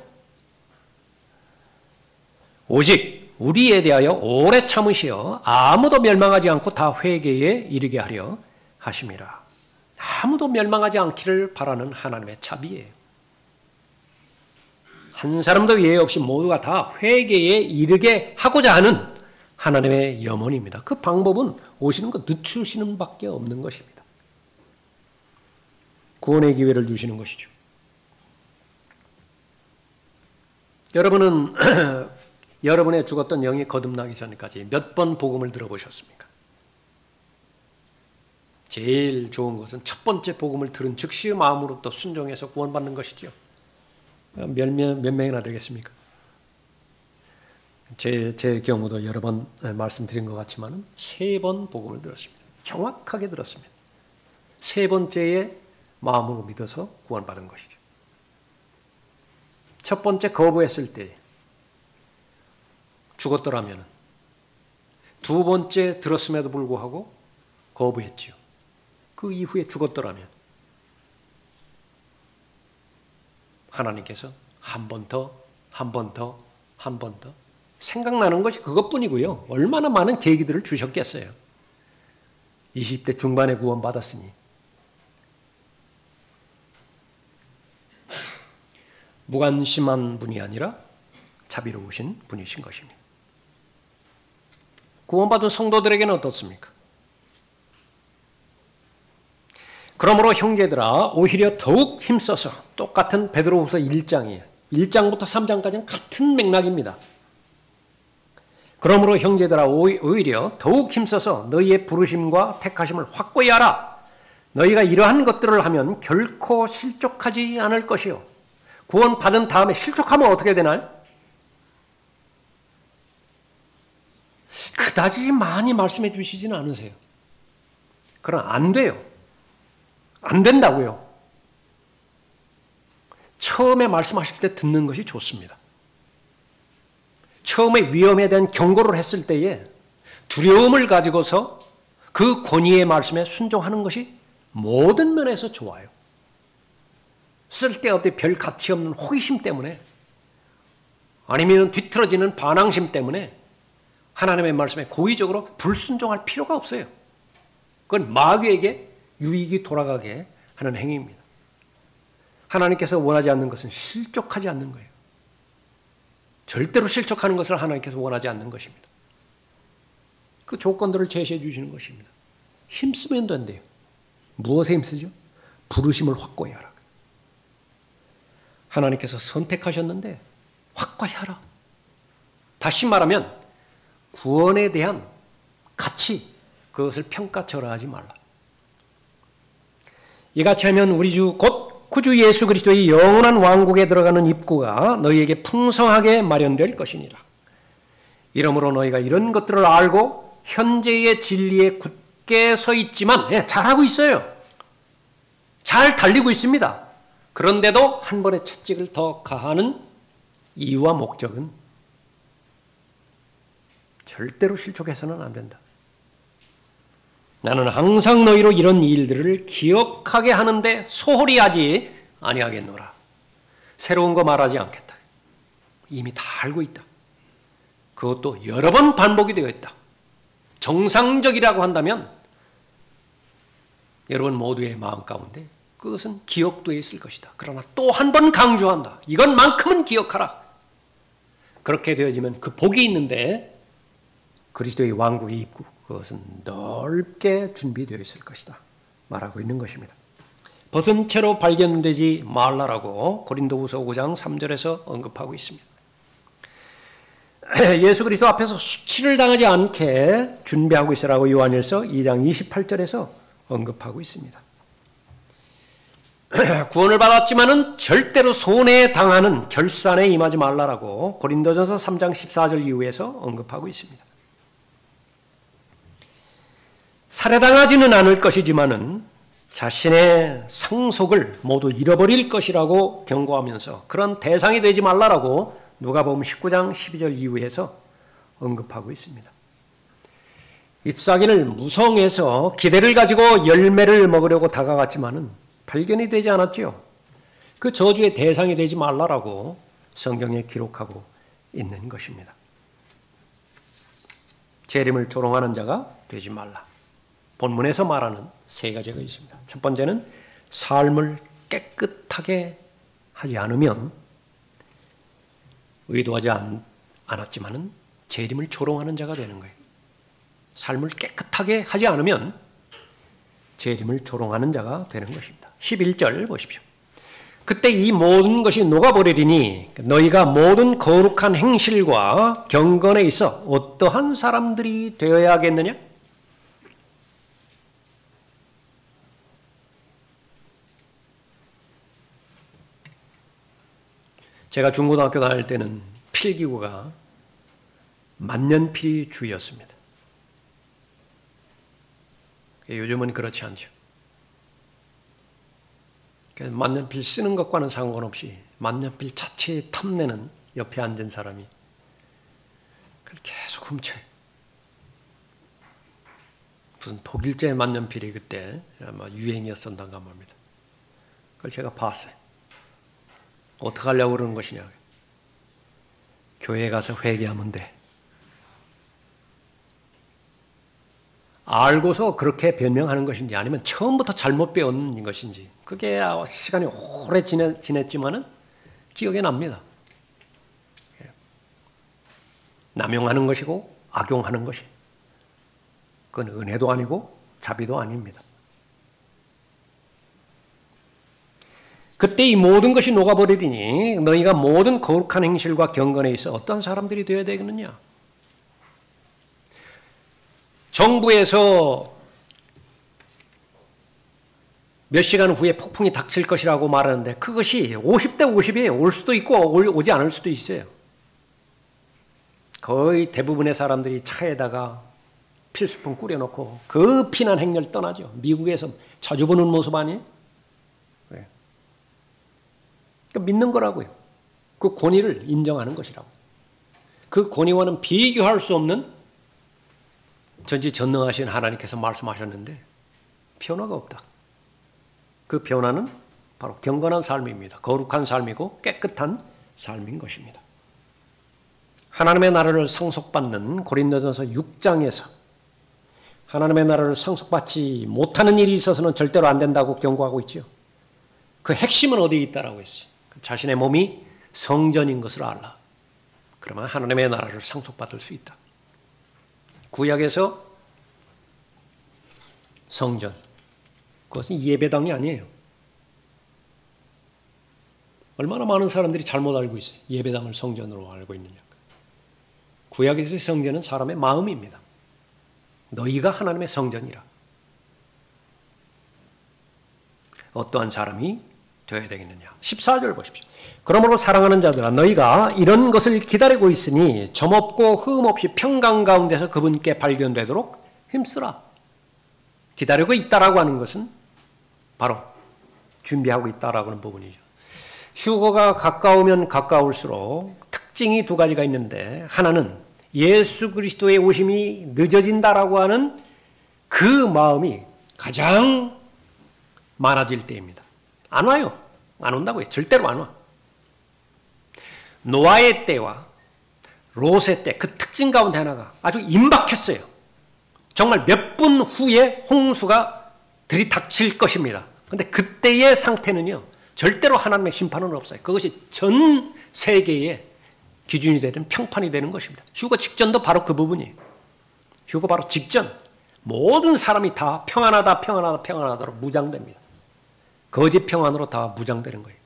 오직 우리에 대하여 오래 참으시어 아무도 멸망하지 않고 다 회개에 이르게 하려 하심이라. 아무도 멸망하지 않기를 바라는 하나님의 자비예요. 한 사람도 예외 없이 모두가 다 회개에 이르게 하고자 하는 하나님의 염원입니다. 그 방법은 오시는 것 늦추시는 밖에 없는 것입니다. 구원의 기회를 주시는 것이죠. 여러분은 여러분의 죽었던 영이 거듭나기 전까지 몇 번 복음을 들어보셨습니까? 제일 좋은 것은 첫 번째 복음을 들은 즉시 마음으로부터 순종해서 구원받는 것이죠. 몇 명이나 되겠습니까? 제 경우도 여러 번 말씀드린 것 같지만 3번 복음을 들었습니다. 정확하게 들었습니다. 3번째에 마음으로 믿어서 구원받은 것이죠. 첫 번째 거부했을 때 죽었더라면 두 번째 들었음에도 불구하고 거부했죠. 그 이후에 죽었더라면 하나님께서 한 번 더 생각나는 것이 그것뿐이고요. 얼마나 많은 계기들을 주셨겠어요. 20대 중반에 구원받았으니 무관심한 분이 아니라 자비로우신 분이신 것입니다. 구원받은 성도들에게는 어떻습니까? 그러므로 형제들아 오히려 더욱 힘써서 똑같은 베드로후서 1장이에요. 1장부터 3장까지는 같은 맥락입니다. 그러므로 형제들아 오히려 더욱 힘써서 너희의 부르심과 택하심을 확고히 하라. 너희가 이러한 것들을 하면 결코 실족하지 않을 것이요. 구원받은 다음에 실족하면 어떻게 되나요? 그다지 많이 말씀해 주시지는 않으세요. 그럼 안 돼요. 안 된다고요. 처음에 말씀하실 때 듣는 것이 좋습니다. 처음에 위험에 대한 경고를 했을 때에 두려움을 가지고서 그 권위의 말씀에 순종하는 것이 모든 면에서 좋아요. 쓸데없이 별 가치 없는 호기심 때문에 아니면 뒤틀어지는 반항심 때문에 하나님의 말씀에 고의적으로 불순종할 필요가 없어요. 그건 마귀에게 유익이 돌아가게 하는 행위입니다. 하나님께서 원하지 않는 것은 실족하지 않는 거예요. 절대로 실족하는 것을 하나님께서 원하지 않는 것입니다. 그 조건들을 제시해 주시는 것입니다. 힘쓰면 된대요. 무엇에 힘쓰죠? 부르심을 확고히 하라. 하나님께서 선택하셨는데 확고히 하라. 다시 말하면 구원에 대한 가치, 그것을 평가절하하지 말라. 이같이 하면 우리 주 곧 구주 예수 그리스도의 영원한 왕국에 들어가는 입구가 너희에게 풍성하게 마련될 것이니라. 이러므로 너희가 이런 것들을 알고 현재의 진리에 굳게 서 있지만 잘하고 있어요. 잘 달리고 있습니다. 그런데도 한 번의 채찍을 더 가하는 이유와 목적은 절대로 실족해서는 안 된다. 나는 항상 너희로 이런 일들을 기억하게 하는데 소홀히 하지 아니하겠노라. 새로운 거 말하지 않겠다. 이미 다 알고 있다. 그것도 여러 번 반복이 되어 있다. 정상적이라고 한다면 여러분 모두의 마음 가운데 그것은 기억되어 있을 것이다. 그러나 또 한 번 강조한다. 이것만큼은 기억하라. 그렇게 되어지면 그 복이 있는데 그리스도의 왕국의 입구, 그것은 넓게 준비되어 있을 것이다 말하고 있는 것입니다. 벗은 채로 발견되지 말라라고 고린도후서 5장 3절에서 언급하고 있습니다. 예수 그리스도 앞에서 수치를 당하지 않게 준비하고 있으라고 요한일서 2장 28절에서 언급하고 있습니다. 구원을 받았지만은 절대로 손해 당하는 결산에 임하지 말라라고 고린도전서 3장 14절 이후에서 언급하고 있습니다. 살해당하지는 않을 것이지만은 자신의 상속을 모두 잃어버릴 것이라고 경고하면서 그런 대상이 되지 말라라고 누가복음 19장 12절 이후에서 언급하고 있습니다. 잎사귀를 무성해서 기대를 가지고 열매를 먹으려고 다가갔지만은 발견이 되지 않았지요. 그 저주의 대상이 되지 말라라고 성경에 기록하고 있는 것입니다. 재림을 조롱하는 자가 되지 말라. 본문에서 말하는 세 가지가 있습니다. 첫 번째는 삶을 깨끗하게 하지 않으면 의도하지 않았지만은 재림을 조롱하는 자가 되는 거예요. 삶을 깨끗하게 하지 않으면 재림을 조롱하는 자가 되는 것입니다. 11절 보십시오. 그때 이 모든 것이 녹아버리리니 너희가 모든 거룩한 행실과 경건에 있어 어떠한 사람들이 되어야겠느냐? 제가 중고등학교 다닐 때는 필기구가 만년필이 주였습니다. 요즘은 그렇지 않죠. 만년필 쓰는 것과는 상관없이 만년필 자체에 탐내는 옆에 앉은 사람이 그걸 계속 훔쳐요. 무슨 독일제 만년필이 그때 아마 유행이었었던가 봅니다. 그걸 제가 봤어요. 어떻게 하려고 그러는 것이냐. 교회에 가서 회개하면 돼. 알고서 그렇게 변명하는 것인지 아니면 처음부터 잘못 배운 것인지 그게 시간이 오래 지냈지만은 기억에 납니다. 남용하는 것이고 악용하는 것이 그건 은혜도 아니고 자비도 아닙니다. 그때 이 모든 것이 녹아버리리니 너희가 모든 거룩한 행실과 경건에 있어 어떤 사람들이 되어야 되겠느냐? 정부에서 몇 시간 후에 폭풍이 닥칠 것이라고 말하는데 그것이 50대 50이에요. 올 수도 있고 오지 않을 수도 있어요. 거의 대부분의 사람들이 차에다가 필수품 꾸려놓고 그 피난 행렬 떠나죠. 미국에서 자주 보는 모습 아니에요? 그러니까 믿는 거라고요. 그 권위를 인정하는 것이라고. 그 권위와는 비교할 수 없는 전지전능하신 하나님께서 말씀하셨는데 변화가 없다. 그 변화는 바로 경건한 삶입니다. 거룩한 삶이고 깨끗한 삶인 것입니다. 하나님의 나라를 상속받는 고린도전서 6장에서 하나님의 나라를 상속받지 못하는 일이 있어서는 절대로 안 된다고 경고하고 있죠. 그 핵심은 어디에 있다라고 했어요. 자신의 몸이 성전인 것을 알라. 그러면 하나님의 나라를 상속받을 수 있다. 구약에서 성전, 그것은 예배당이 아니에요. 얼마나 많은 사람들이 잘못 알고 있어요. 예배당을 성전으로 알고 있느냐. 구약에서의 성전은 사람의 마음입니다. 너희가 하나님의 성전이라. 어떠한 사람이 되어야 되겠느냐. 14절 보십시오. 그러므로 사랑하는 자들아 너희가 이런 것을 기다리고 있으니 점없고 흠 없이 평강 가운데서 그분께 발견되도록 힘쓰라. 기다리고 있다라고 하는 것은 바로 준비하고 있다라고 하는 부분이죠. 휴거가 가까우면 가까울수록 특징이 두 가지가 있는데 하나는 예수 그리스도의 오심이 늦어진다라고 하는 그 마음이 가장 많아질 때입니다. 안 와요. 안 온다고요. 절대로 안 와. 노아의 때와 롯의 때 그 특징 가운데 하나가 아주 임박했어요. 정말 몇 분 후에 홍수가 들이닥칠 것입니다. 그런데 그때의 상태는요. 절대로 하나님의 심판은 없어요. 그것이 전 세계의 기준이 되는 평판이 되는 것입니다. 휴거 직전도 바로 그 부분이에요. 휴거 바로 직전 모든 사람이 다 평안하다 평안하다 평안하다로 무장됩니다. 거짓 평안으로 다 무장되는 거예요.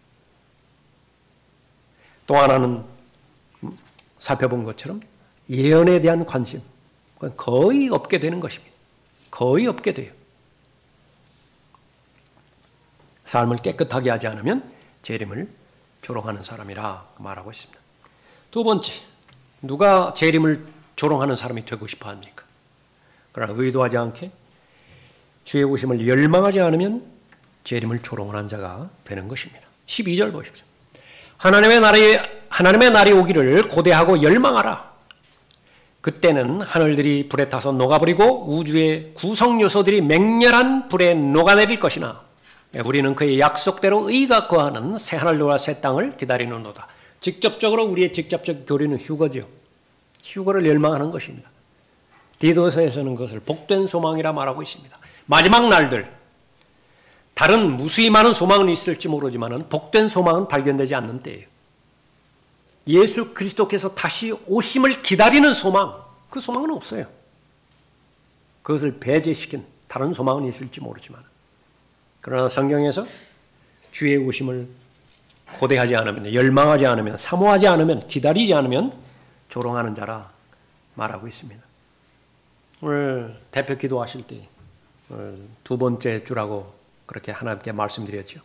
또 하나는 살펴본 것처럼 예언에 대한 관심 그건 거의 없게 되는 것입니다. 거의 없게 돼요. 삶을 깨끗하게 하지 않으면 재림을 조롱하는 사람이라 말하고 있습니다. 두 번째, 누가 재림을 조롱하는 사람이 되고 싶어 합니까? 그러나 의도하지 않게 주의 오심을 열망하지 않으면 재림을 조롱하는 자가 되는 것입니다. 12절 보십시오. 하나님의 날이 오기를 고대하고 열망하라. 그때는 하늘들이 불에 타서 녹아버리고 우주의 구성 요소들이 맹렬한 불에 녹아내릴 것이나 우리는 그의 약속대로 의가 거하는 새 하늘과 새 땅을 기다리는도다. 직접적으로 우리의 직접적 교리는 휴거죠. 휴거를 열망하는 것입니다. 디도서에서는 그것을 복된 소망이라 말하고 있습니다. 마지막 날들 다른 무수히 많은 소망은 있을지 모르지만 복된 소망은 발견되지 않는 때예요. 예수 그리스도께서 다시 오심을 기다리는 소망, 그 소망은 없어요. 그것을 배제시킨 다른 소망은 있을지 모르지만 그러나 성경에서 주의 오심을 고대하지 않으면, 열망하지 않으면, 사모하지 않으면, 기다리지 않으면 조롱하는 자라 말하고 있습니다. 오늘 대표 기도하실 때 두 번째 주라고 그렇게 하나님께 말씀드렸죠.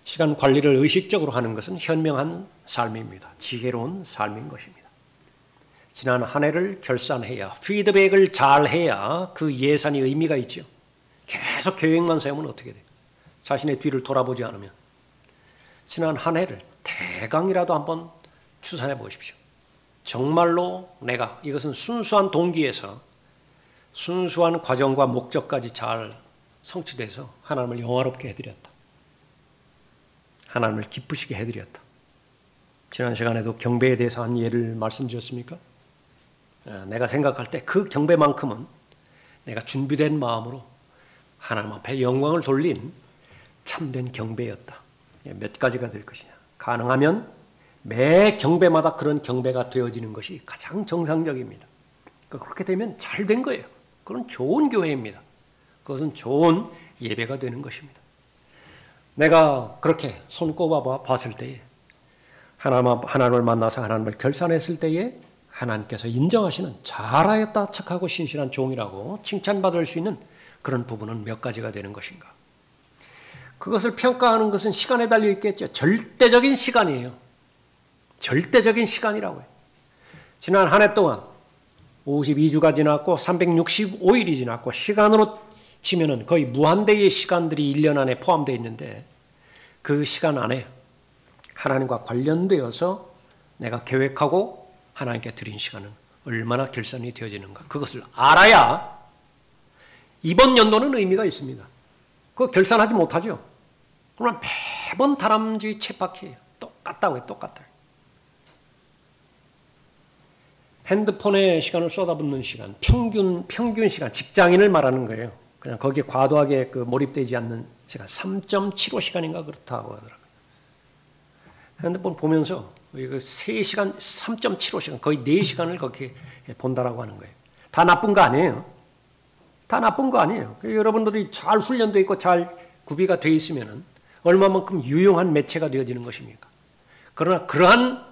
시간 관리를 의식적으로 하는 것은 현명한 삶입니다. 지혜로운 삶인 것입니다. 지난 한 해를 결산해야, 피드백을 잘 해야 그 예산이 의미가 있죠. 계속 계획만 세우면 어떻게 돼요? 자신의 뒤를 돌아보지 않으면. 지난 한 해를 대강이라도 한번 추산해 보십시오. 정말로 내가 이것은 순수한 동기에서 순수한 과정과 목적까지 잘 성취돼서 하나님을 영화롭게 해드렸다. 하나님을 기쁘시게 해드렸다. 지난 시간에도 경배에 대해서 한 예를 말씀드렸습니까? 내가 생각할 때 그 경배만큼은 내가 준비된 마음으로 하나님 앞에 영광을 돌린 참된 경배였다. 몇 가지가 될 것이냐. 가능하면 매 경배마다 그런 경배가 되어지는 것이 가장 정상적입니다. 그렇게 되면 잘 된 거예요. 그건 좋은 교회입니다. 그것은 좋은 예배가 되는 것입니다. 내가 그렇게 손꼽아 봤을 때에 하나님을 만나서 하나님을 결산했을 때에 하나님께서 인정하시는 잘하였다 착하고 신실한 종이라고 칭찬받을 수 있는 그런 부분은 몇 가지가 되는 것인가. 그것을 평가하는 것은 시간에 달려 있겠죠. 절대적인 시간이에요. 절대적인 시간이라고 해요. 지난 한 해 동안 52주가 지났고 365일이 지났고 시간으로 치면은 거의 무한대의 시간들이 1년 안에 포함되어 있는데 그 시간 안에 하나님과 관련되어서 내가 계획하고 하나님께 드린 시간은 얼마나 결산이 되어지는가. 그것을 알아야 이번 연도는 의미가 있습니다. 그거 결산하지 못하죠. 그러면 매번 다람쥐 쳇바퀴예요. 똑같다고요. 똑같아요. 핸드폰에 시간을 쏟아붓는 시간, 평균 시간, 직장인을 말하는 거예요. 그냥 거기에 과도하게 몰입되지 않는 시간, 3.75시간인가 그렇다고 하더라고요. 핸드폰 보면서 이거 3시간, 3.75시간, 거의 4시간을 그렇게 본다라고 하는 거예요. 다 나쁜 거 아니에요. 다 나쁜 거 아니에요. 여러분들이 잘 훈련되어 있고 잘 구비가 되어 있으면 얼마만큼 유용한 매체가 되어지는 것입니까? 그러나 그러한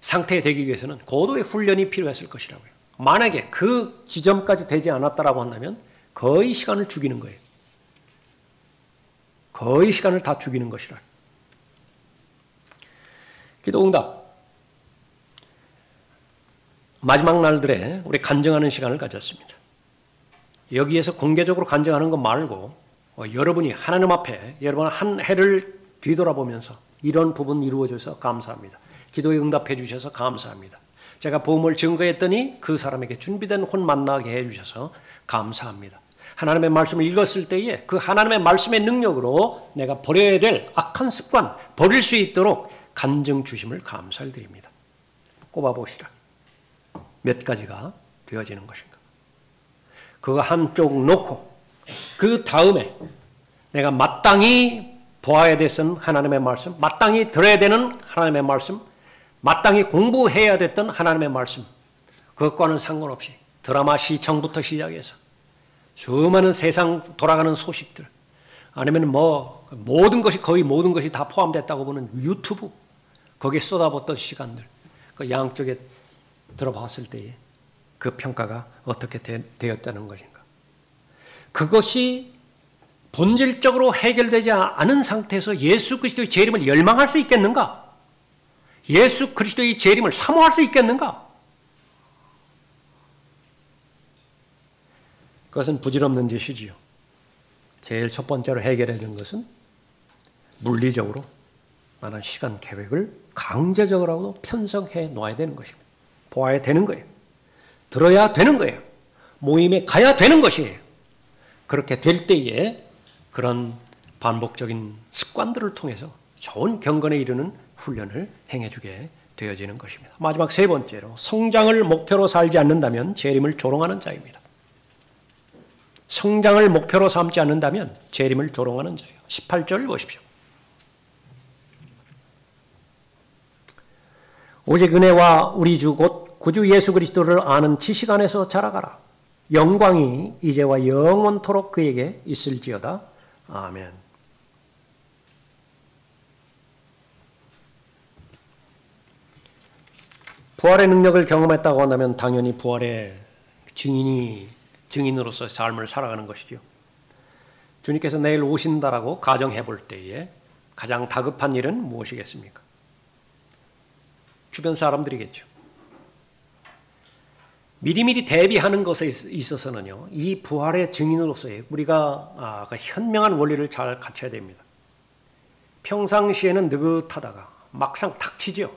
상태에 되기 위해서는 고도의 훈련이 필요했을 것이라고요. 만약에 그 지점까지 되지 않았다라고 한다면 거의 시간을 죽이는 거예요. 거의 시간을 다 죽이는 것이라. 기도응답. 마지막 날들에 우리 간증하는 시간을 가졌습니다. 여기에서 공개적으로 간증하는 것 말고 여러분이 하나님 앞에 여러분 한 해를 뒤돌아보면서 이런 부분 이루어져서 감사합니다. 기도에 응답해 주셔서 감사합니다. 제가 복음을 증거했더니 그 사람에게 준비된 혼 만나게 해 주셔서 감사합니다. 하나님의 말씀을 읽었을 때에 그 하나님의 말씀의 능력으로 내가 버려야 될 악한 습관 버릴 수 있도록 간증 주심을 감사를 드립니다. 꼽아보시라. 몇 가지가 되어지는 것인가. 그거 한쪽 놓고 그 다음에 내가 마땅히 보아야 됐던 하나님의 말씀, 마땅히 들어야 되는 하나님의 말씀, 마땅히 공부해야 됐던 하나님의 말씀, 그것과는 상관없이 드라마 시청부터 시작해서 수많은 세상 돌아가는 소식들, 아니면 모든 것이 거의 모든 것이 다 포함됐다고 보는 유튜브, 거기에 쏟아붓던 시간들, 그 양쪽에 들어봤을 때에 그 평가가 어떻게 되었다는 것인가. 그것이 본질적으로 해결되지 않은 상태에서 예수 그리스도의 재림을 열망할 수 있겠는가? 예수 그리스도의 재림을 사모할 수 있겠는가? 그것은 부질없는 짓이지요. 제일 첫 번째로 해결해야 되는 것은 물리적으로 나는 시간 계획을 강제적으로 편성해 놓아야 되는 것입니다. 보아야 되는 거예요. 들어야 되는 거예요. 모임에 가야 되는 것이에요. 그렇게 될 때에 그런 반복적인 습관들을 통해서 좋은 경건에 이르는 훈련을 행해주게 되어지는 것입니다. 마지막 세 번째로 성장을 목표로 살지 않는다면 재림을 조롱하는 자입니다. 성장을 목표로 삼지 않는다면 재림을 조롱하는 자예요. 18절 보십시오. 오직 은혜와 우리 주 곧 구주 예수 그리스도를 아는 지식 안에서 자라가라. 영광이 이제와 영원토록 그에게 있을지어다. 아멘. 부활의 능력을 경험했다고 한다면 당연히 부활의 증인으로서 삶을 살아가는 것이죠. 주님께서 내일 오신다라고 가정해 볼 때에 가장 다급한 일은 무엇이겠습니까? 주변 사람들이겠죠. 미리미리 대비하는 것에 있어서는요, 이 부활의 증인으로서의 우리가 현명한 원리를 잘 갖춰야 됩니다. 평상시에는 느긋하다가 막상 닥치죠.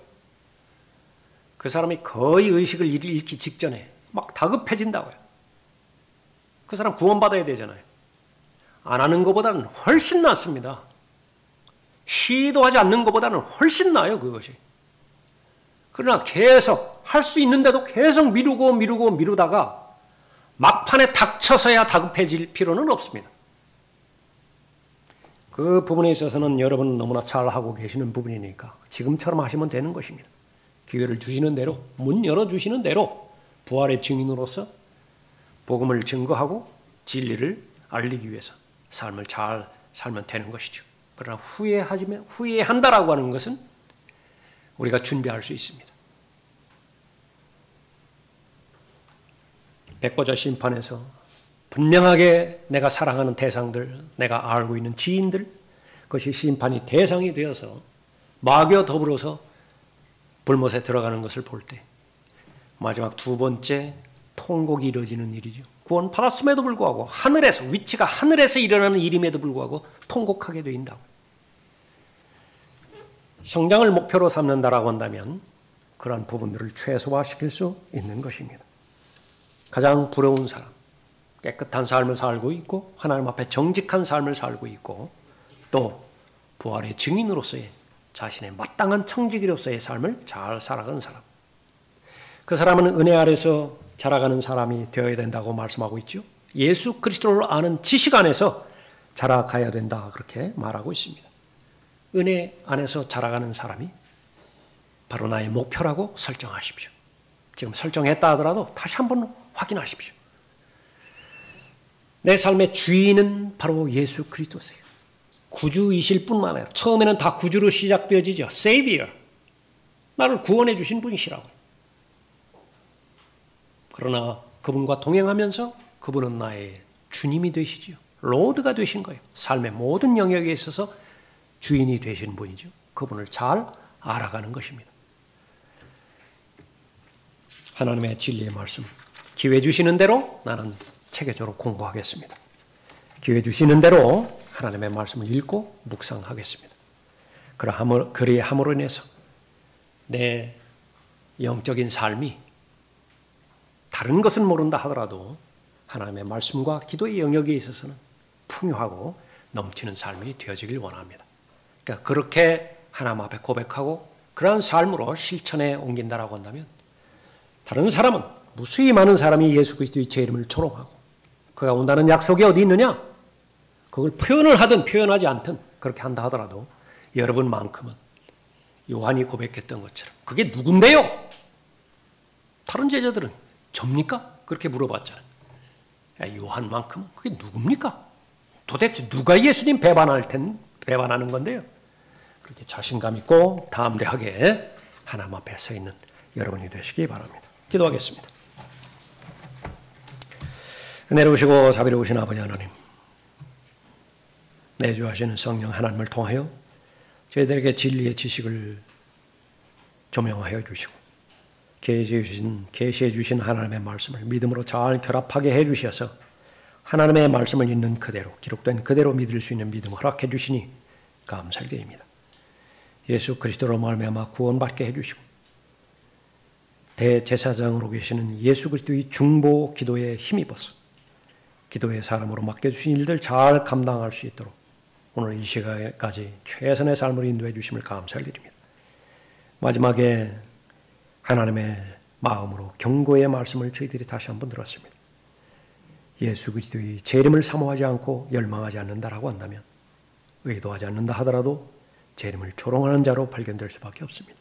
그 사람이 거의 의식을 잃기 직전에 막 다급해진다고요. 그 사람 구원받아야 되잖아요. 안 하는 것보다는 훨씬 낫습니다. 시도하지 않는 것보다는 훨씬 나아요, 그것이. 그러나 계속 할 수 있는데도 계속 미루다가 막판에 닥쳐서야 다급해질 필요는 없습니다. 그 부분에 있어서는 여러분은 너무나 잘 하고 계시는 부분이니까 지금처럼 하시면 되는 것입니다. 기회를 주시는 대로, 문 열어주시는 대로 부활의 증인으로서 복음을 증거하고 진리를 알리기 위해서 삶을 잘 살면 되는 것이죠. 그러나 후회한다라고 하는 것은 우리가 준비할 수 있습니다. 백보자 심판에서 분명하게 내가 사랑하는 대상들, 내가 알고 있는 지인들, 그것이 심판이 대상이 되어서 마귀와 더불어서 불못에 들어가는 것을 볼 때 마지막 두 번째 통곡이 이루어지는 일이죠. 구원 받았음에도 불구하고 하늘에서, 위치가 하늘에서 일어나는 일임에도 불구하고 통곡하게 된다고. 성장을 목표로 삼는다라고 한다면 그러한 부분들을 최소화시킬 수 있는 것입니다. 가장 부러운 사람, 깨끗한 삶을 살고 있고 하나님 앞에 정직한 삶을 살고 있고 또 부활의 증인으로서의 자신의 마땅한 청지기로서의 삶을 잘 살아가는 사람. 그 사람은 은혜 아래서 자라가는 사람이 되어야 된다고 말씀하고 있죠. 예수 그리스도를 아는 지식 안에서 자라가야 된다 그렇게 말하고 있습니다. 은혜 안에서 자라가는 사람이 바로 나의 목표라고 설정하십시오. 지금 설정했다 하더라도 다시 한번 확인하십시오. 내 삶의 주인은 바로 예수 그리스도세요. 구주이실 뿐만 아니라 처음에는 다 구주로 시작되어지죠. Savior. 나를 구원해 주신 분이시라고. 그러나 그분과 동행하면서 그분은 나의 주님이 되시죠. 로드가 되신 거예요. 삶의 모든 영역에 있어서 주인이 되신 분이죠. 그분을 잘 알아가는 것입니다. 하나님의 진리의 말씀, 기회 주시는 대로 나는 체계적으로 공부하겠습니다. 기회 주시는 대로 하나님의 말씀을 읽고 묵상하겠습니다. 그리함으로 인해서 내 영적인 삶이 다른 것은 모른다 하더라도 하나님의 말씀과 기도의 영역에 있어서는 풍요하고 넘치는 삶이 되어지길 원합니다. 그러니까 그렇게 하나님 앞에 고백하고 그러한 삶으로 실천에 옮긴다라고 한다면 다른 사람은 무수히 많은 사람이 예수 그리스도의 제 이름을 초롱하고 그가 온다는 약속이 어디 있느냐? 그걸 표현을 하든 표현하지 않든 그렇게 한다 하더라도 여러분만큼은 요한이 고백했던 것처럼 그게 누군데요? 다른 제자들은 접니까? 그렇게 물어봤잖아요. 요한만큼은 그게 누굽니까? 도대체 누가 예수님 배반하는 건데요? 그렇게 자신감 있고 담대하게 하나님 앞에 서 있는 여러분이 되시기 바랍니다. 기도하겠습니다. 은혜로우시고 자비로우신 아버지 하나님, 내주하시는 성령 하나님을 통하여 저희들에게 진리의 지식을 조명하여 주시고 계시해 주신 하나님의 말씀을 믿음으로 잘 결합하게 해 주셔서 하나님의 말씀을 있는 그대로 기록된 그대로 믿을 수 있는 믿음을 허락해 주시니 감사드립니다. 예수 그리스도로 말미암아 구원받게 해 주시고 대제사장으로 계시는 예수 그리스도의 중보 기도에 힘입어서 기도의 사람으로 맡겨주신 일들 잘 감당할 수 있도록 오늘 이 시간까지 최선의 삶을 인도해 주심을 감사드립니다. 마지막에 하나님의 마음으로 경고의 말씀을 저희들이 다시 한번 들었습니다. 예수 그리스도의 재림을 사모하지 않고 열망하지 않는다라고 한다면 의도하지 않는다 하더라도 재림을 조롱하는 자로 발견될 수밖에 없습니다.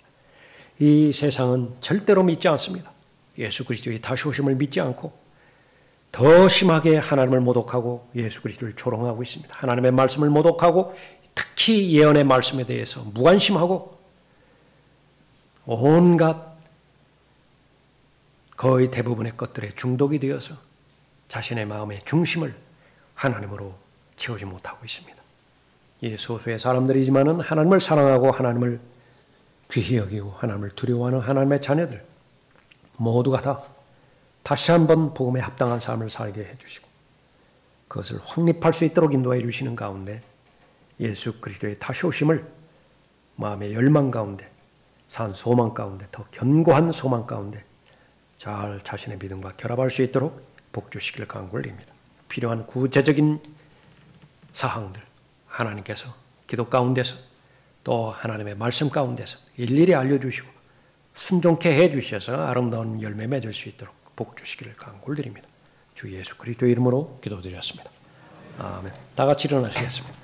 이 세상은 절대로 믿지 않습니다. 예수 그리스도의 다시 오심을 믿지 않고 더 심하게 하나님을 모독하고 예수 그리스도를 조롱하고 있습니다. 하나님의 말씀을 모독하고 특히 예언의 말씀에 대해서 무관심하고 온갖 거의 대부분의 것들에 중독이 되어서 자신의 마음의 중심을 하나님으로 채우지 못하고 있습니다. 이 소수의 사람들이지만은 하나님을 사랑하고 하나님을 귀히 여기고 하나님을 두려워하는 하나님의 자녀들 모두가 다시 한번 복음에 합당한 삶을 살게 해주시고 그것을 확립할 수 있도록 인도해 주시는 가운데 예수 그리스도의 다시 오심을 마음의 열망 가운데 산 소망 가운데 더 견고한 소망 가운데 잘 자신의 믿음과 결합할 수 있도록 복주시길 간구드립니다. 필요한 구체적인 사항들 하나님께서 기도 가운데서 또 하나님의 말씀 가운데서 일일이 알려주시고 순종케 해주셔서 아름다운 열매 맺을 수 있도록 복주시기를 간구드립니다. 주 예수 그리스도의 이름으로 기도드렸습니다. 아멘. 다 같이 일어나시겠습니다.